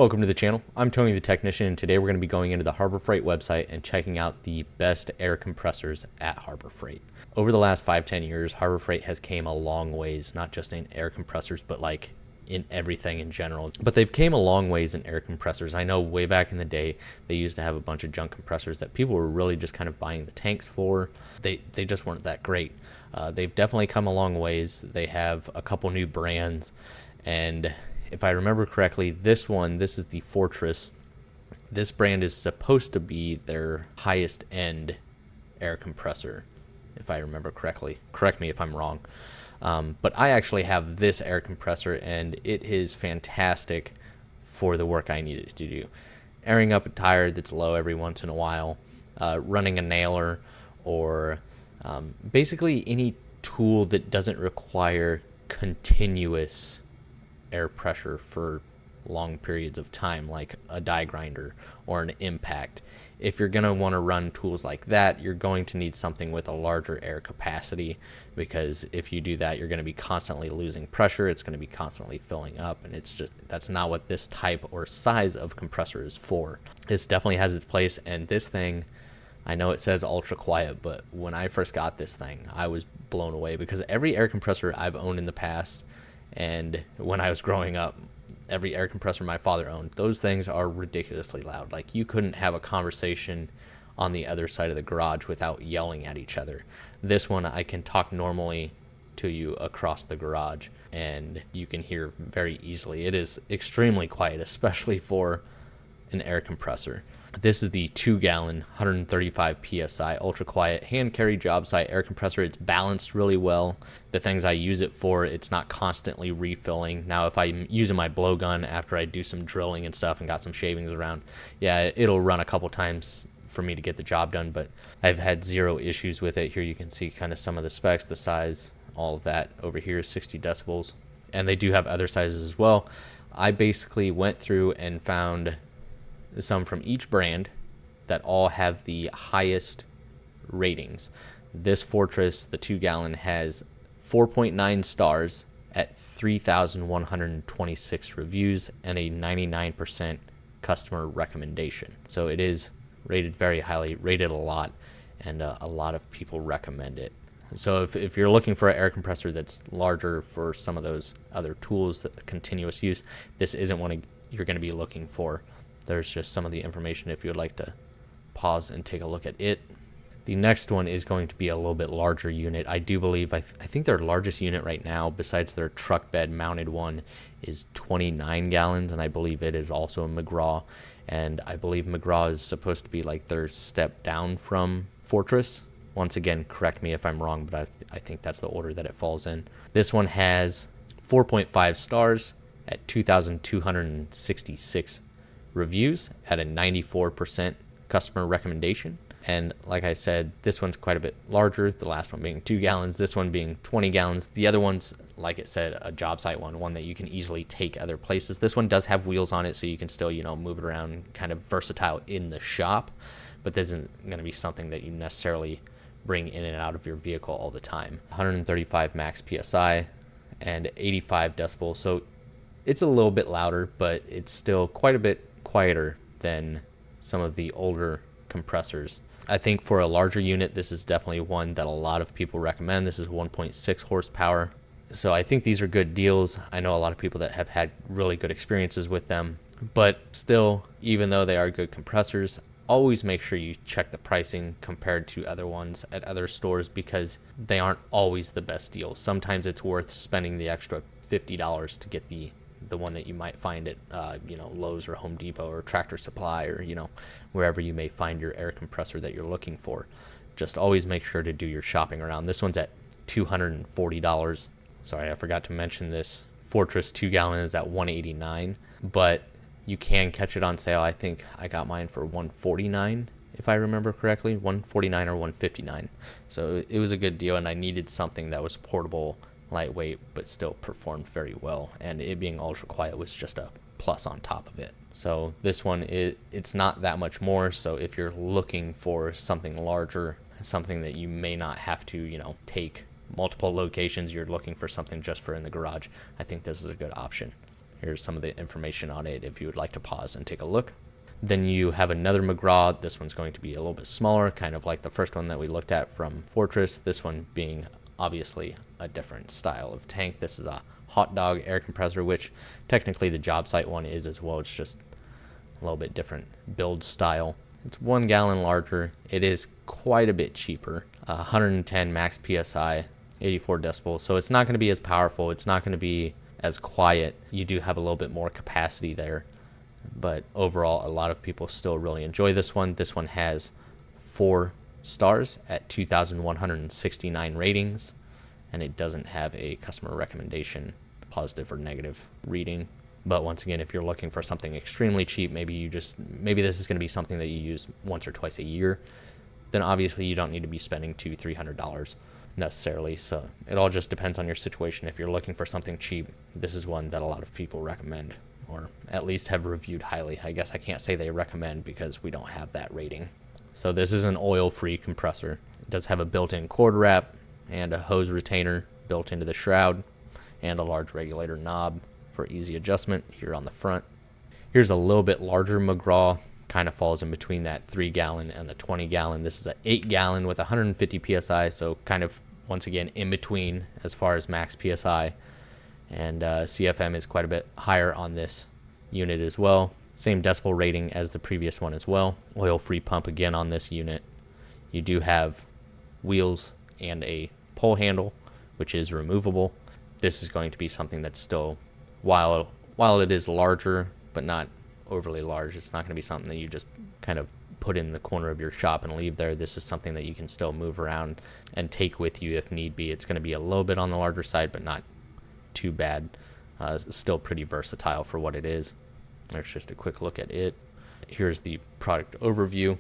Welcome to the channel. I'm Tony the Technician, and today we're going to be going into the Harbor Freight website and checking out the best air compressors at Harbor Freight. Over the last 5-10 years, Harbor Freight has came a long ways, not just in air compressors, but like in everything in general. But they've came a long ways in air compressors. I know way back in the day, they used to have a bunch of junk compressors that people were really just kind of buying the tanks for. They just weren't that great. They've definitely come a long ways. They have a couple new brands, and if I remember correctly, this is the Fortress. This brand is supposed to be their highest end air compressor, if I remember correctly. Correct me if I'm wrong. But I actually have this air compressor, and it is fantastic for the work I need it to do. Airing up a tire that's low every once in a while, running a nailer, or basically any tool that doesn't require continuous air pressure for long periods of time, like a die grinder or an impact. If you're going to want to run tools like that, you're going to need something with a larger air capacity, because if you do that, you're going to be constantly losing pressure. It's going to be constantly filling up, and that's not what this type or size of compressor is for. This definitely has its place, and this thing, I know it says ultra quiet, but when I first got this thing, I was blown away, because every air compressor I've owned in the past, and when I was growing up, every air compressor my father owned, those things are ridiculously loud. Like, you couldn't have a conversation on the other side of the garage without yelling at each other. This one, I can talk normally to you across the garage, and you can hear very easily. It is extremely quiet, especially for an air compressor. This is the 2-gallon, 135 psi ultra quiet hand carry job site air compressor. It's balanced really well. The things I use it for, it's not constantly refilling. Now, if I'm using my blowgun after I do some drilling and stuff and got some shavings around, yeah, it'll run a couple times for me to get the job done, but I've had zero issues with it. Here you can see kind of some of the specs, the size, all of that. Over here is 60 decibels, and they do have other sizes as well. I basically went through and found some from each brand that all have the highest ratings. This Fortress, the 2-gallon, has 4.9 stars at 3,126 reviews and a 99% customer recommendation. So it is rated very highly, rated a lot, and a lot of people recommend it. So if you're looking for an air compressor that's larger for some of those other tools, that continuous use, this isn't one you're going to be looking for. There's just some of the information if you would like to pause and take a look at it. The next one is going to be a little bit larger unit. I do believe, I think their largest unit right now, besides their truck bed mounted one, is 29 gallons, and I believe it is also a Mcgraw. And I believe Mcgraw is supposed to be like their step down from Fortress. Once again, correct me if I'm wrong, but I think that's the order that it falls in. This one has 4.5 stars at 2,266 reviews at a 94% customer recommendation. And like I said, this one's quite a bit larger, the last one being 2 gallons, this one being 20 gallons. The other one's, like it said, a job site one that you can easily take other places. This one does have wheels on it, so you can still, move it around, kind of versatile in the shop, but this isn't going to be something that you necessarily bring in and out of your vehicle all the time. 135 max PSI and 85 decibels, so it's a little bit louder, but it's still quite a bit quieter than some of the older compressors. I think for a larger unit, this is definitely one that a lot of people recommend. This is 1.6 horsepower. So I think these are good deals. I know a lot of people that have had really good experiences with them, but still, even though they are good compressors, always make sure you check the pricing compared to other ones at other stores, because they aren't always the best deal. Sometimes it's worth spending the extra $50 to get the one that you might find at Lowe's or Home Depot or Tractor Supply, or wherever you may find your air compressor that you're looking for. Just always make sure to do your shopping around. This one's at $240. Sorry, I forgot to mention this Fortress 2-gallon is at $189, but you can catch it on sale. I think I got mine for $149, if I remember correctly, $149 or $159. So it was a good deal, and I needed something that was portable, lightweight, but still performed very well, and it being ultra quiet was just a plus on top of it. So this one, it's not that much more, so if you're looking for something larger, something that you may not have to take multiple locations, you're looking for something just for in the garage, I think this is a good option. Here's some of the information on it if you would like to pause and take a look. Then you have another Mcgraw. This one's going to be a little bit smaller, kind of like the first one that we looked at from Fortress. This one being obviously a different style of tank. This is a hot dog air compressor, which technically the job site one is as well. It's just a little bit different build style. It's 1 gallon larger. It is quite a bit cheaper. 110 max PSI, 84 decibels. So it's not going to be as powerful. It's not going to be as quiet. You do have a little bit more capacity there. But overall, a lot of people still really enjoy this one. This one has 4 stars at 2,169 ratings, and it doesn't have a customer recommendation, positive or negative reading. But once again, if you're looking for something extremely cheap, maybe this is going to be something that you use once or twice a year, then obviously you don't need to be spending $200-300 necessarily. So it all just depends on your situation. If you're looking for something cheap, this is one that a lot of people recommend, or at least have reviewed highly. I guess I can't say they recommend because we don't have that rating. So this is an oil-free compressor. It does have a built-in cord wrap and a hose retainer built into the shroud, and a large regulator knob for easy adjustment here on the front. Here's a little bit larger Mcgraw, kind of falls in between that 3 gallon and the 20 gallon. This is an 8 gallon with 150 psi, so kind of once again in between as far as max psi. And CFM is quite a bit higher on this unit as well. Same decibel rating as the previous one as well. Oil-free pump again on this unit. You do have wheels and a pull handle, which is removable. This is going to be something that's still, while it is larger, but not overly large, it's not going to be something that you just kind of put in the corner of your shop and leave there. This is something that you can still move around and take with you if need be. It's going to be a little bit on the larger side, but not too bad. Still pretty versatile for what it is. There's just a quick look at it. Here's the product overview.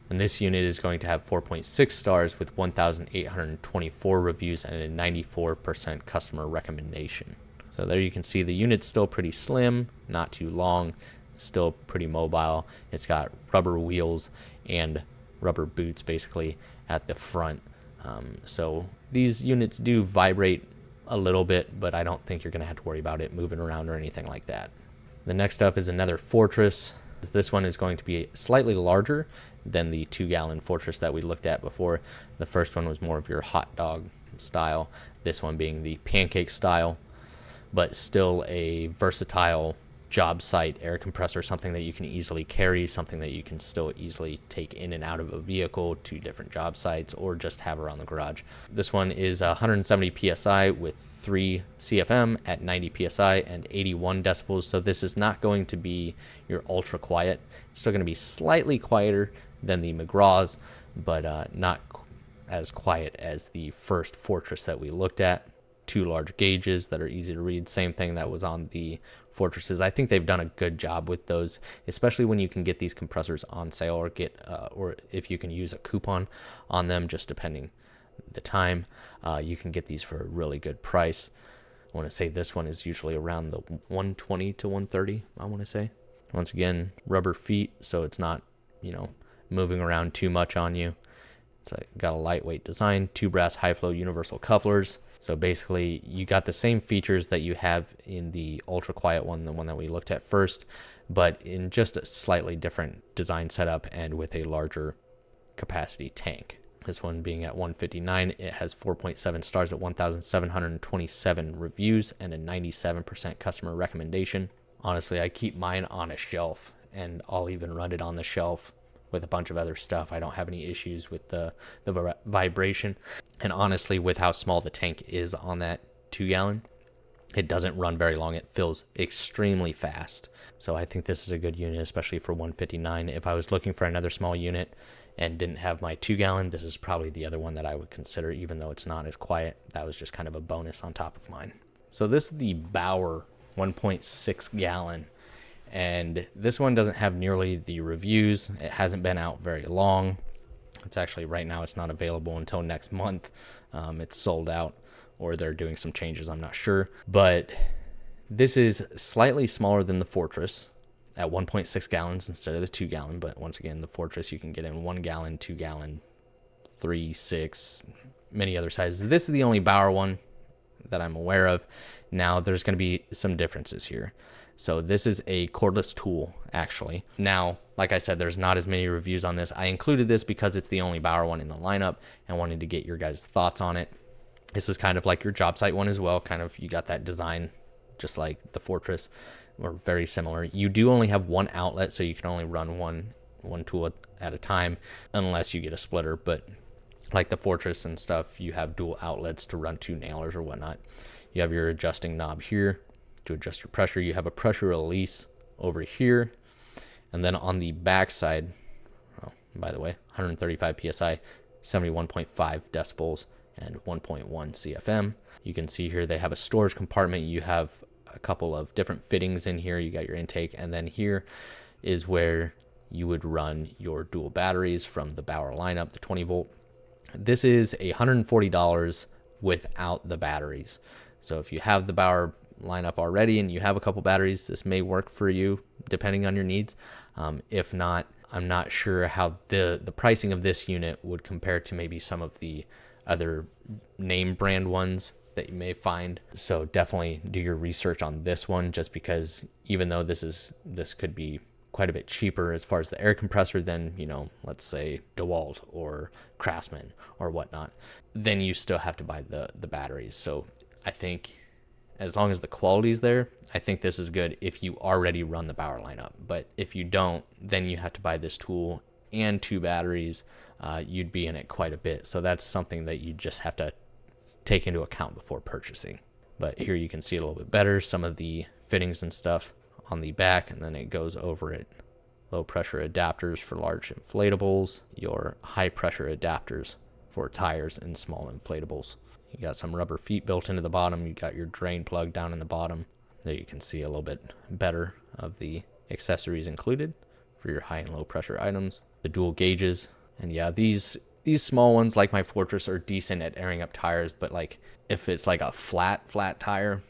And this unit is going to have 4.6 stars with 1,824 reviews and a 94% customer recommendation. So there you can see the unit's still pretty slim, not too long, still pretty mobile. It's got rubber wheels and rubber boots basically at the front. So these units do vibrate a little bit, but I don't think you're going to have to worry about it moving around or anything like that. The next up is another Fortress. This one is going to be slightly larger than the 2 gallon Fortress that we looked at before. The first one was more of your hot dog style, this one being the pancake style, but still a versatile job site air compressor, something that you can easily carry, something that you can still easily take in and out of a vehicle to different job sites or just have around the garage. This one is 170 psi with 3 CFM at 90 psi and 81 decibels. So this is not going to be your ultra quiet. It's still going to be slightly quieter than the Mcgraws, but not as quiet as the first Fortress that we looked at. 2 large gauges that are easy to read. Same thing that was on the Fortresses. I think they've done a good job with those, especially when you can get these compressors on sale or or if you can use a coupon on them, just depending the time. You can get these for a really good price. I want to say this one is usually around the 120 to 130. I want to say. Once again, rubber feet, so it's not, moving around too much on you. It's got a lightweight design, 2 brass high flow universal couplers. So basically you got the same features that you have in the ultra quiet one, the one that we looked at first, but in just a slightly different design setup and with a larger capacity tank. This one being at 159, it has 4.7 stars at 1,727 reviews and a 97% customer recommendation. Honestly, I keep mine on a shelf, and I'll even run it on the shelf with a bunch of other stuff. I don't have any issues with the vibration. And honestly, with how small the tank is on that 2 gallon, it doesn't run very long. It fills extremely fast. So I think this is a good unit, especially for 159. If I was looking for another small unit and didn't have my 2 gallon, this is probably the other one that I would consider, even though it's not as quiet. That was just kind of a bonus on top of mine. So this is the Bauer 1.6 gallon. And this one doesn't have nearly the reviews. It hasn't been out very long. It's actually, right now, it's not available until next month. It's sold out, or they're doing some changes, I'm not sure. But this is slightly smaller than the Fortress at 1.6 gallons instead of the 2 gallon. But once again, the Fortress you can get in 1 gallon, 2 gallon, 3, 6, many other sizes. This is the only Bauer one that I'm aware of. Now there's going to be some differences here. So this is a cordless tool, actually. Now, like I said, there's not as many reviews on this. I included this because it's the only Bauer one in the lineup and wanted to get your guys' thoughts on it. This is kind of like your job site one as well. Kind of, you got that design just like the Fortress, or very similar. You do only have one outlet, so you can only run one tool at a time unless you get a splitter. But like the Fortress and stuff, you have dual outlets to run 2 nailers or whatnot. You have your adjusting knob here to adjust your pressure. You have a pressure release over here. And then on the back side, oh, by the way, 135 PSI, 71.5 decibels, and 1.1 CFM. You can see here they have a storage compartment. You have a couple of different fittings in here. You got your intake, and then here is where you would run your dual batteries from the Bauer lineup, the 20 volt. This is $140 without the batteries. So if you have the Bauer lineup already and you have a couple batteries, this may work for you depending on your needs. If not, I'm not sure how the pricing of this unit would compare to maybe some of the other name brand ones that you may find. So definitely do your research on this one, just because even though this could be quite a bit cheaper as far as the air compressor than, you know, let's say DeWalt or Craftsman or whatnot, then you still have to buy the batteries. So I think as long as the quality's there, I think this is good if you already run the Bauer lineup. But if you don't, then you have to buy this tool and 2 batteries. You'd be in it quite a bit. So that's something that you just have to take into account before purchasing. But here you can see a little bit better some of the fittings and stuff on the back, and then it goes over it. Low pressure adapters for large inflatables, your high pressure adapters for tires and small inflatables. You got some rubber feet built into the bottom. You got your drain plug down in the bottom. There you can see a little bit better of the accessories included for your high and low pressure items. The dual gauges, and yeah, these small ones like my Fortress are decent at airing up tires, but like if it's like a flat tire,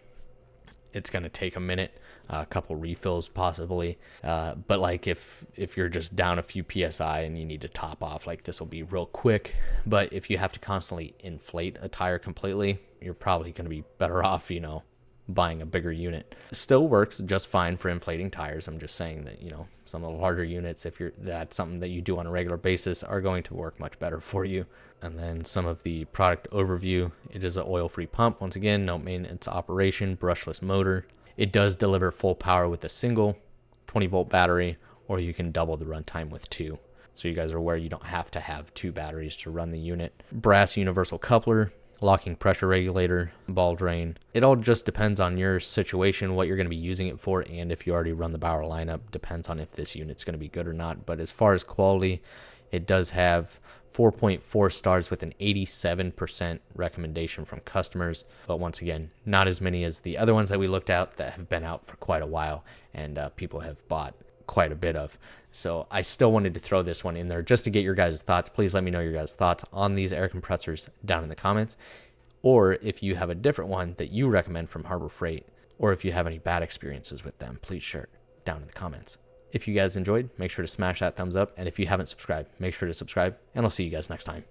it's gonna take a minute, a couple refills possibly. But like if you're just down a few PSI and you need to top off, like this will be real quick. But if you have to constantly inflate a tire completely, you're probably gonna be better off, you know, buying a bigger unit. It still works just fine for inflating tires. I'm just saying that, you know, some of the larger units, if that's something that you do on a regular basis, are going to work much better for you. And then some of the product overview. It is an oil-free pump. Once again, no maintenance operation, brushless motor. It does deliver full power with a single 20 volt battery, or you can double the runtime with 2. So you guys are aware you don't have to have 2 batteries to run the unit. Brass universal coupler, locking pressure regulator, ball drain. It all just depends on your situation, what you're going to be using it for, and if you already run the Bauer lineup, depends on if this unit's going to be good or not. But as far as quality, it does have 4.4 stars with an 87% recommendation from customers. But once again, not as many as the other ones that we looked at that have been out for quite a while and people have bought quite a bit of. So I still wanted to throw this one in there just to get your guys' thoughts. Please let me know your guys' thoughts on these air compressors down in the comments. Or if you have a different one that you recommend from Harbor Freight, or if you have any bad experiences with them, please share it down in the comments. If you guys enjoyed, make sure to smash that thumbs up. And if you haven't subscribed, make sure to subscribe. And I'll see you guys next time.